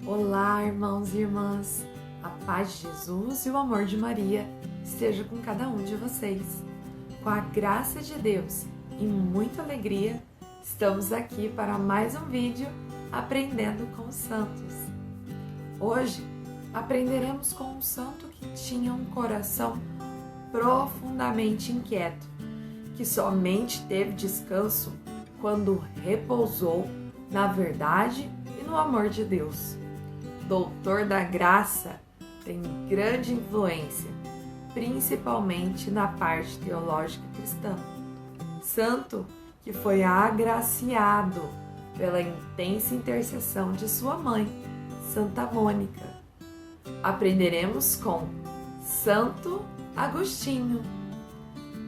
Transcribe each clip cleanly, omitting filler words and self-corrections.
Olá, irmãos e irmãs! A paz de Jesus e o amor de Maria esteja com cada um de vocês. Com a graça de Deus e muita alegria, estamos aqui para mais um vídeo Aprendendo com os Santos. Hoje aprenderemos com um santo que tinha um coração profundamente inquieto, que somente teve descanso quando repousou na verdade e no amor de Deus. Doutor da Graça, tem grande influência, principalmente na parte teológica cristã. Santo que foi agraciado pela intensa intercessão de sua mãe, Santa Mônica. Aprenderemos com Santo Agostinho.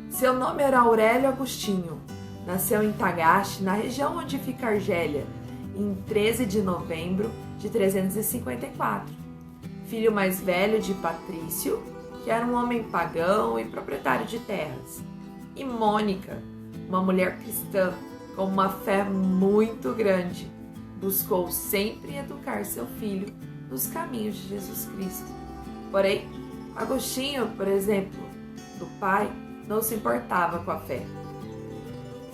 Seu nome era Aurélio Agostinho. Nasceu em Tagaste, na região onde fica Argélia, em 13 de novembro de 354. Filho mais velho de Patrício, que era um homem pagão e proprietário de terras, e Mônica, uma mulher cristã com uma fé muito grande, buscou sempre educar seu filho nos caminhos de Jesus Cristo. Porém, Agostinho, por exemplo, do pai, não se importava com a fé.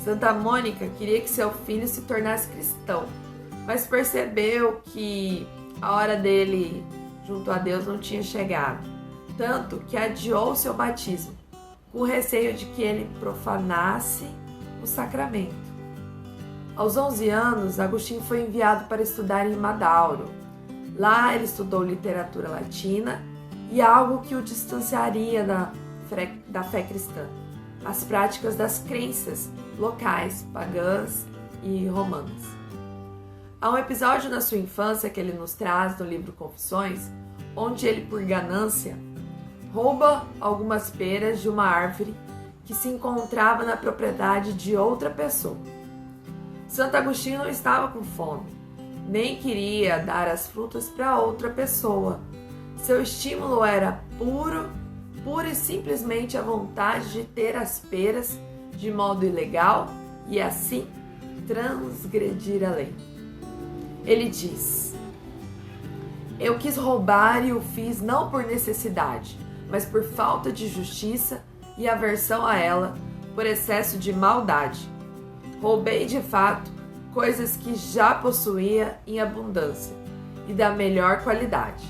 Santa Mônica queria que seu filho se tornasse cristão, mas percebeu que a hora dele junto a Deus não tinha chegado, tanto que adiou seu batismo, com receio de que ele profanasse o sacramento. Aos 11 anos, Agostinho foi enviado para estudar em Madauro. Lá ele estudou literatura latina e algo que o distanciaria da fé cristã, as práticas das crenças locais, pagãs e romanas. Há um episódio na sua infância que ele nos traz no livro Confissões, onde ele, por ganância, rouba algumas peras de uma árvore que se encontrava na propriedade de outra pessoa. Santo Agostinho não estava com fome, nem queria dar as frutas para outra pessoa. Seu estímulo era pura e simplesmente a vontade de ter as peras de modo ilegal e assim transgredir a lei. Ele diz: eu quis roubar e o fiz não por necessidade, mas por falta de justiça e aversão a ela, por excesso de maldade. Roubei de fato coisas que já possuía em abundância e da melhor qualidade,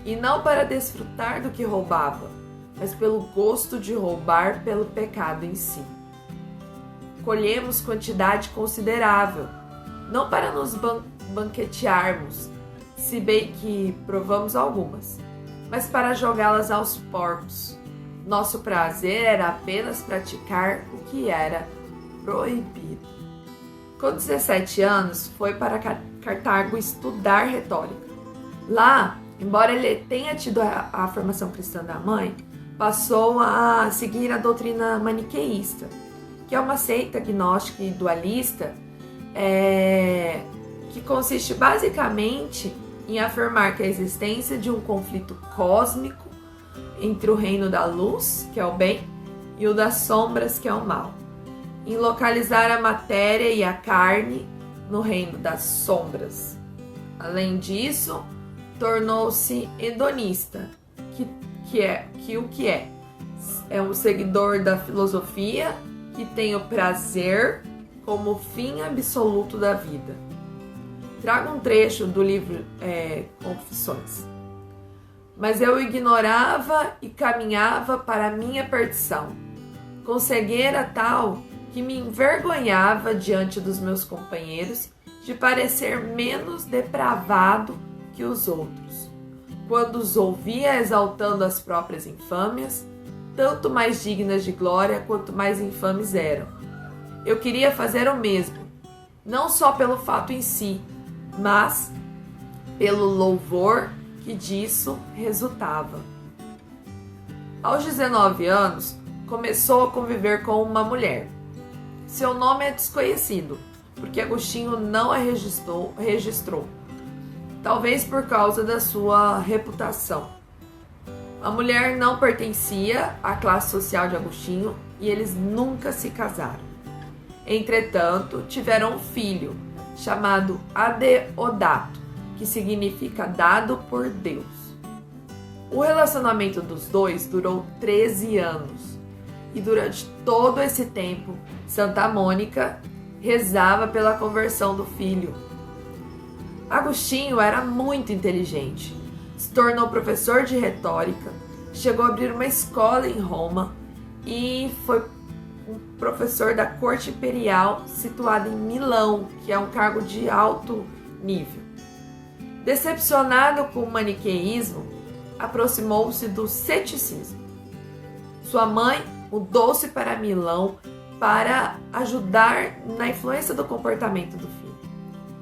e não para desfrutar do que roubava, mas pelo gosto de roubar pelo pecado em si. Colhemos quantidade considerável, não para nos banquetearmos, se bem que provamos algumas, mas para jogá-las aos porcos. Nosso prazer era apenas praticar o que era proibido. Com 17 anos, foi para Cartago estudar retórica. Lá, embora ele tenha tido a formação cristã da mãe, passou a seguir a doutrina maniqueísta, que é uma seita gnóstica e dualista, que consiste basicamente em afirmar que a existência de um conflito cósmico entre o reino da luz, que é o bem, e o das sombras, que é o mal, em localizar a matéria e a carne no reino das sombras. Além disso, tornou-se hedonista, que é um seguidor da filosofia que tem o prazer como fim absoluto da vida. Trago um trecho do livro Confissões. Mas eu ignorava e caminhava para a minha perdição, com cegueira tal que me envergonhava diante dos meus companheiros de parecer menos depravado que os outros. Quando os ouvia exaltando as próprias infâmias, tanto mais dignas de glória quanto mais infames eram. Eu queria fazer o mesmo, não só pelo fato em si, mas pelo louvor que disso resultava. Aos 19 anos, começou a conviver com uma mulher. Seu nome é desconhecido, porque Agostinho não a registrou, talvez por causa da sua reputação. A mulher não pertencia à classe social de Agostinho e eles nunca se casaram. Entretanto, tiveram um filho chamado Adeodato, que significa dado por Deus. O relacionamento dos dois durou 13 anos e durante todo esse tempo, Santa Mônica rezava pela conversão do filho. Agostinho era muito inteligente, se tornou professor de retórica, chegou a abrir uma escola em Roma e foi um professor da corte imperial situada em Milão, que é um cargo de alto nível. Decepcionado com o maniqueísmo, aproximou-se do ceticismo. Sua mãe mudou-se para Milão para ajudar na influência do comportamento do filho.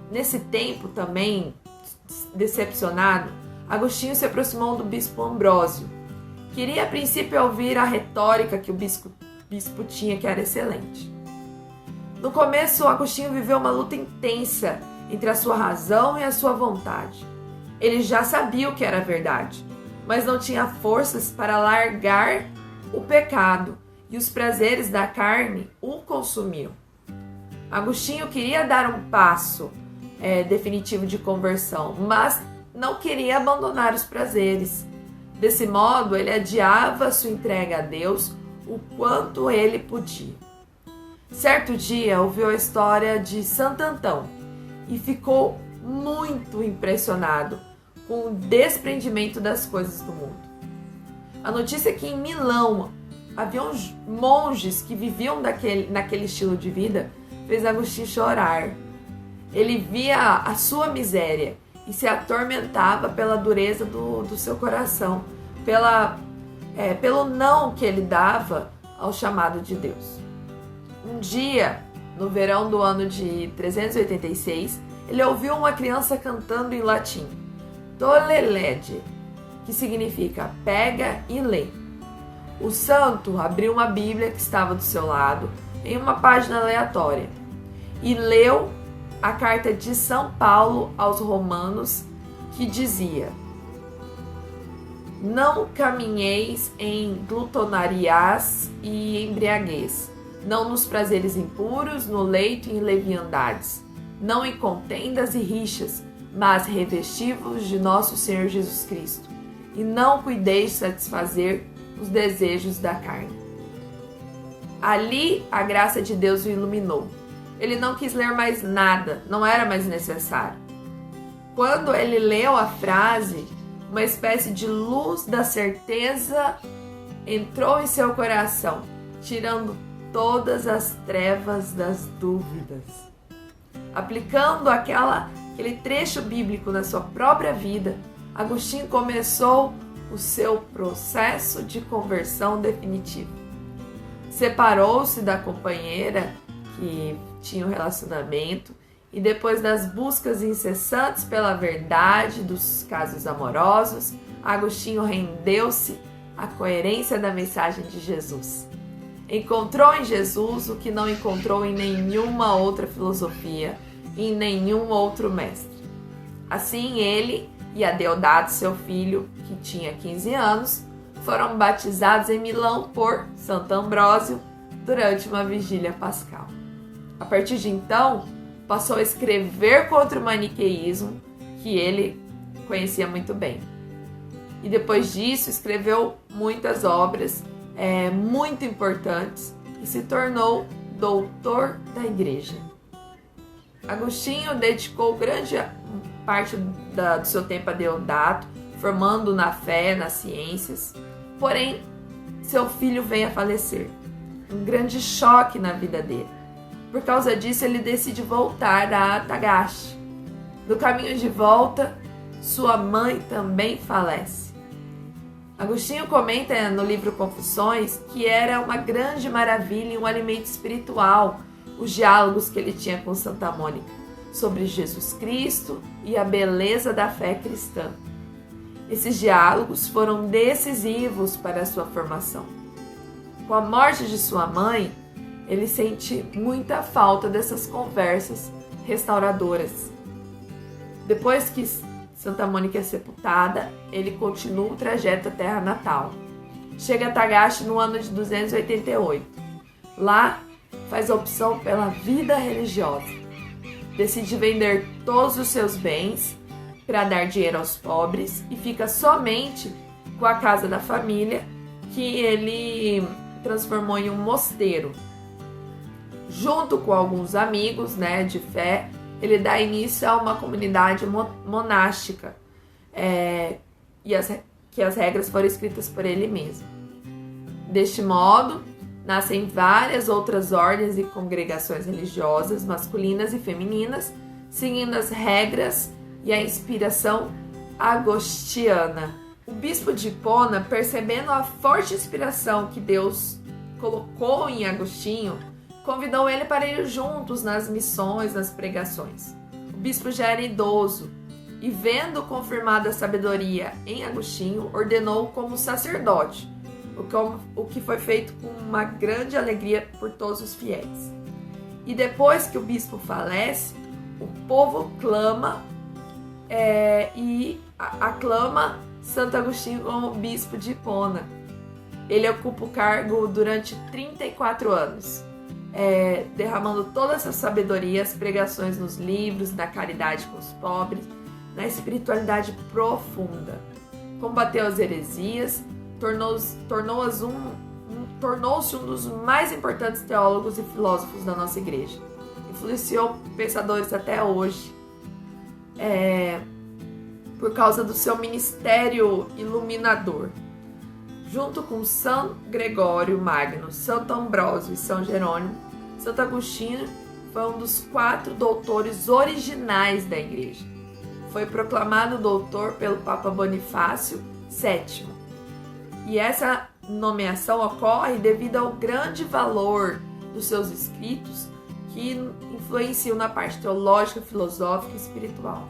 Nesse tempo, também decepcionado, Agostinho se aproximou do bispo Ambrósio. Queria a princípio ouvir a retórica que o bispo tinha, que era excelente. No começo, Agostinho viveu uma luta intensa entre a sua razão e a sua vontade. Ele já sabia o que era verdade, mas não tinha forças para largar o pecado, e os prazeres da carne o consumiam. Agostinho queria dar um passo definitivo de conversão, mas não queria abandonar os prazeres. Desse modo, ele adiava sua entrega a Deus o quanto ele podia. Certo dia, ouviu a história de Santo Antão e ficou muito impressionado com o desprendimento das coisas do mundo. A notícia é que em Milão havia monges que viviam naquele estilo de vida fez Agostinho chorar. Ele via a sua miséria e se atormentava pela dureza do seu coração, pelo não que ele dava ao chamado de Deus. Um dia, no verão do ano de 386, ele ouviu uma criança cantando em latim, Tolle lege, que significa pega e lê. O santo abriu uma Bíblia que estava do seu lado, em uma página aleatória, e leu a carta de São Paulo aos Romanos, que dizia: não caminheis em glutonarias e embriaguez, não nos prazeres impuros, no leito e em leviandades, não em contendas e rixas, mas revesti-vos de nosso Senhor Jesus Cristo, e não cuideis de satisfazer os desejos da carne. Ali a graça de Deus o iluminou. Ele não quis ler mais nada, não era mais necessário. Quando ele leu a frase, uma espécie de luz da certeza entrou em seu coração, tirando todas as trevas das dúvidas. Aplicando aquele trecho bíblico na sua própria vida, Agostinho começou o seu processo de conversão definitiva. Separou-se da companheira que tinha um relacionamento e depois das buscas incessantes pela verdade dos casos amorosos, Agostinho rendeu-se à coerência da mensagem de Jesus. Encontrou em Jesus o que não encontrou em nenhuma outra filosofia, em nenhum outro mestre. Assim, ele e Adeodato, seu filho, que tinha 15 anos, foram batizados em Milão por Santo Ambrósio durante uma vigília pascal. A partir de então, passou a escrever contra o maniqueísmo, que ele conhecia muito bem. E depois disso, escreveu muitas obras muito importantes e se tornou doutor da igreja. Agostinho dedicou grande parte do seu tempo a Deodato, formando na fé, nas ciências. Porém, seu filho vem a falecer. Um grande choque na vida dele. Por causa disso, ele decide voltar a Tagaste. No caminho de volta, sua mãe também falece. Agostinho comenta no livro Confissões que era uma grande maravilha e um alimento espiritual os diálogos que ele tinha com Santa Mônica sobre Jesus Cristo e a beleza da fé cristã. Esses diálogos foram decisivos para a sua formação. Com a morte de sua mãe, ele sente muita falta dessas conversas restauradoras. Depois que Santa Mônica é sepultada, ele continua o trajeto à terra natal. Chega a Tagaste no ano de 288. Lá, faz a opção pela vida religiosa. Decide vender todos os seus bens para dar dinheiro aos pobres e fica somente com a casa da família, que ele transformou em um mosteiro. Junto com alguns amigos, de fé, ele dá início a uma comunidade monástica, que as regras foram escritas por ele mesmo. Deste modo, nascem várias outras ordens e congregações religiosas, masculinas e femininas, seguindo as regras e a inspiração agostiniana. O bispo de Hipona, percebendo a forte inspiração que Deus colocou em Agostinho, convidou ele para ir juntos nas missões, nas pregações. O bispo já era idoso e, vendo confirmada a sabedoria em Agostinho, ordenou-o como sacerdote, o que foi feito com uma grande alegria por todos os fiéis. E depois que o bispo falece, o povo clama e aclama Santo Agostinho como bispo de Hipona. Ele ocupa o cargo durante 34 anos, derramando toda essa sabedoria, as pregações nos livros, na caridade com os pobres, na espiritualidade profunda. Combateu as heresias, tornou-se um dos mais importantes teólogos e filósofos da nossa igreja. Influenciou pensadores até hoje, por causa do seu ministério iluminador. Junto com São Gregório Magno, Santo Ambrósio e São Jerônimo, Santo Agostinho foi um dos 4 doutores originais da igreja. Foi proclamado doutor pelo Papa Bonifácio VII. E essa nomeação ocorre devido ao grande valor dos seus escritos, que influenciam na parte teológica, filosófica e espiritual.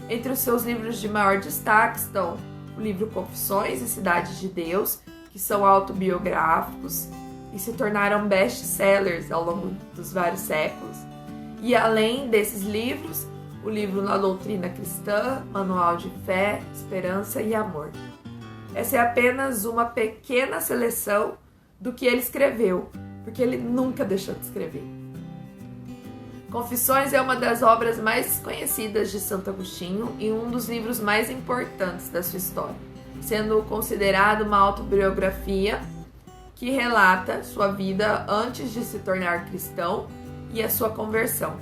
Entre os seus livros de maior destaque estão o livro Confissões e Cidade de Deus, que são autobiográficos e se tornaram best-sellers ao longo dos vários séculos. E além desses livros, o livro Na Doutrina Cristã, Manual de Fé, Esperança e Amor. Essa é apenas uma pequena seleção do que ele escreveu, porque ele nunca deixou de escrever. Confissões é uma das obras mais conhecidas de Santo Agostinho e um dos livros mais importantes da sua história, sendo considerado uma autobiografia que relata sua vida antes de se tornar cristão e a sua conversão.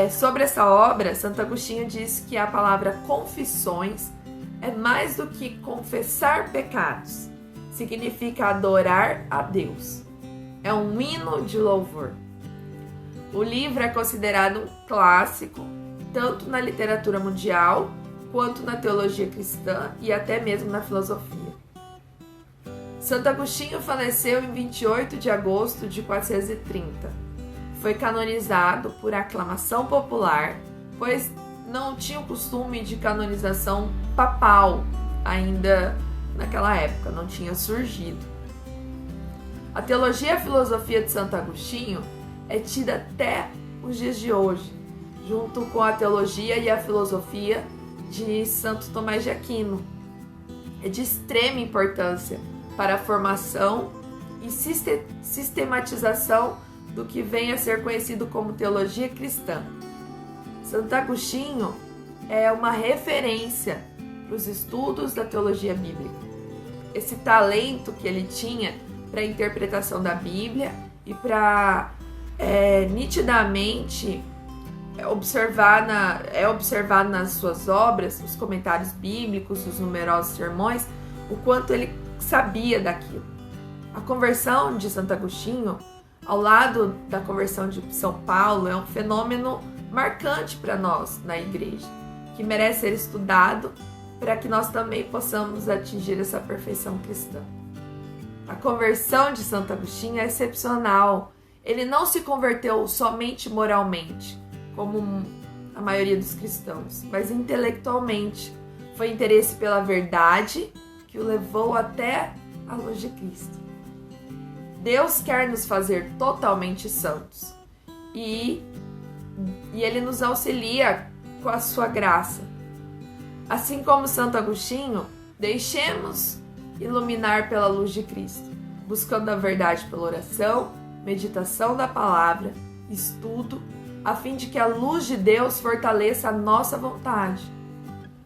Sobre essa obra, Santo Agostinho diz que a palavra confissões é mais do que confessar pecados, significa adorar a Deus. É um hino de louvor. O livro é considerado um clássico, tanto na literatura mundial, quanto na teologia cristã e até mesmo na filosofia. Santo Agostinho faleceu em 28 de agosto de 430. Foi canonizado por aclamação popular, pois não tinha o costume de canonização papal ainda naquela época, não tinha surgido. A teologia e a filosofia de Santo Agostinho é tida até os dias de hoje, junto com a teologia e a filosofia de Santo Tomás de Aquino. É de extrema importância para a formação e sistematização do que vem a ser conhecido como teologia cristã. Santo Agostinho é uma referência para os estudos da teologia bíblica. Esse talento que ele tinha para a interpretação da Bíblia e para nitidamente observado nas suas obras, os comentários bíblicos, os numerosos sermões, o quanto ele sabia daquilo. A conversão de Santo Agostinho, ao lado da conversão de São Paulo, é um fenômeno marcante para nós na igreja, que merece ser estudado para que nós também possamos atingir essa perfeição cristã. A conversão de Santo Agostinho é excepcional. Ele não se converteu somente moralmente, como a maioria dos cristãos, mas intelectualmente. Foi interesse pela verdade que o levou até a luz de Cristo. Deus quer nos fazer totalmente santos e Ele nos auxilia com a sua graça. Assim como Santo Agostinho, deixemos iluminar pela luz de Cristo, buscando a verdade pela oração, meditação da palavra, estudo a fim de que a luz de Deus fortaleça a nossa vontade.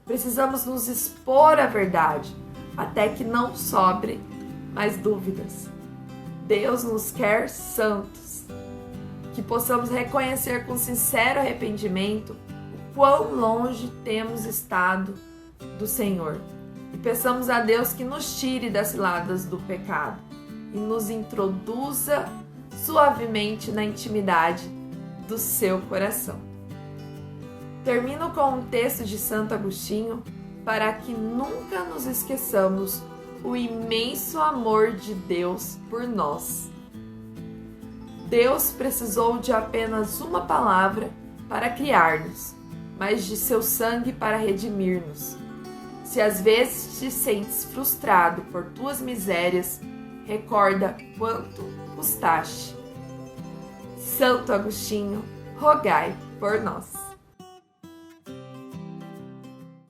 Precisamos nos expor à verdade, até que não sobre mais dúvidas. Deus nos quer santos, que possamos reconhecer com sincero arrependimento o quão longe temos estado do Senhor. E peçamos a Deus que nos tire das ciladas do pecado e nos introduza suavemente na intimidade do seu coração. Termino com um texto de Santo Agostinho para que nunca nos esqueçamos o imenso amor de Deus por nós. Deus precisou de apenas uma palavra para criar-nos, mas de seu sangue para redimir-nos. Se às vezes te sentes frustrado por tuas misérias, recorda quanto custaste. Santo Agostinho, rogai por nós.